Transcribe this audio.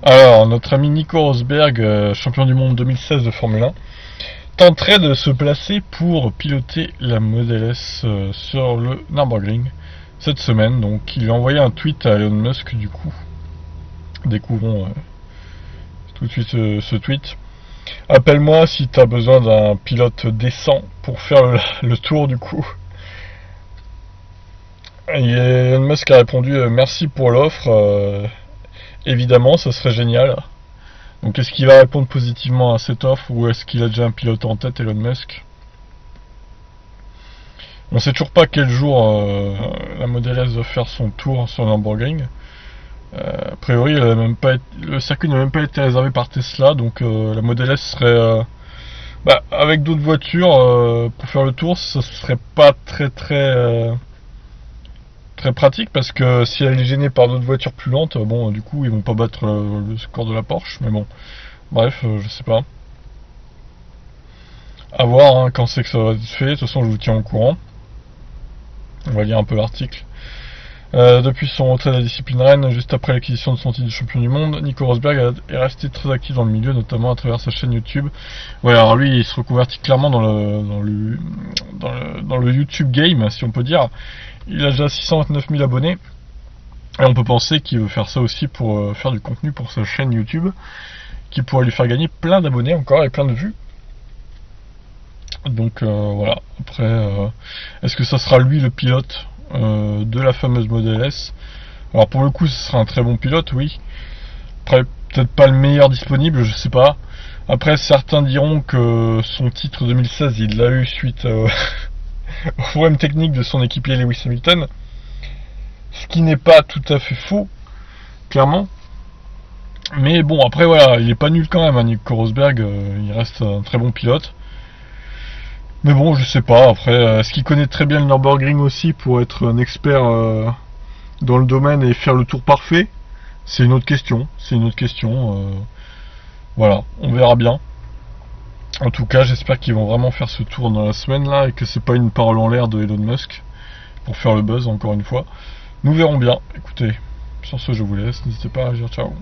Alors, notre ami Nico Rosberg, champion du monde 2016 de Formule 1, tenterait de se placer pour piloter la Model S sur le Nürburgring cette semaine. Donc, il a envoyé un tweet à Elon Musk, du coup. Découvrons tout de suite ce tweet. Appelle-moi si t'as besoin d'un pilote décent pour faire le tour, du coup. Et Elon Musk a répondu merci pour l'offre. Évidemment, ça serait génial. Donc est-ce qu'il va répondre positivement à cette offre ou est-ce qu'il a déjà un pilote en tête, Elon Musk? On sait toujours pas quel jour la Model S va faire son tour sur Nürburgring. A priori, le circuit n'a même pas été réservé par Tesla, donc la Model S serait, avec d'autres voitures pour faire le tour, ça serait pas très pratique parce que si elle est gênée par d'autres voitures plus lentes, bon, du coup, ils vont pas battre le score de la Porsche, mais bon, bref, je sais pas. À voir hein, quand c'est que ça va être fait. De toute façon, je vous tiens au courant. On va lire un peu l'article. Depuis son retrait de la discipline reine, juste après l'acquisition de son titre de champion du monde, Nico Rosberg est resté très actif dans le milieu, notamment à travers sa chaîne YouTube. Ouais, alors lui, il se reconvertit clairement dans le YouTube game, si on peut dire. Il a déjà 629 000 abonnés. Et on peut penser qu'il veut faire ça aussi pour faire du contenu pour sa chaîne YouTube, qui pourrait lui faire gagner plein d'abonnés encore et plein de vues. Donc voilà. Après, est-ce que ça sera lui le pilote de la fameuse Model S? Alors pour le coup, ce sera un très bon pilote, oui. Après, peut-être pas le meilleur disponible, je sais pas. Après, certains diront que son titre 2016, il l'a eu suite au problème technique de son équipier Lewis Hamilton. Ce qui n'est pas tout à fait faux, clairement. Mais bon, après voilà, il est pas nul quand même, hein, Nico Rosberg, il reste un très bon pilote. Mais bon, je sais pas, après, est-ce qu'il connaît très bien le Nürburgring aussi pour être un expert dans le domaine et faire le tour parfait? C'est une autre question, voilà, on verra bien. En tout cas, j'espère qu'ils vont vraiment faire ce tour dans la semaine là et que c'est pas une parole en l'air de Elon Musk pour faire le buzz encore une fois. Nous verrons bien. Écoutez, sur ce, je vous laisse, n'hésitez pas à agir, ciao.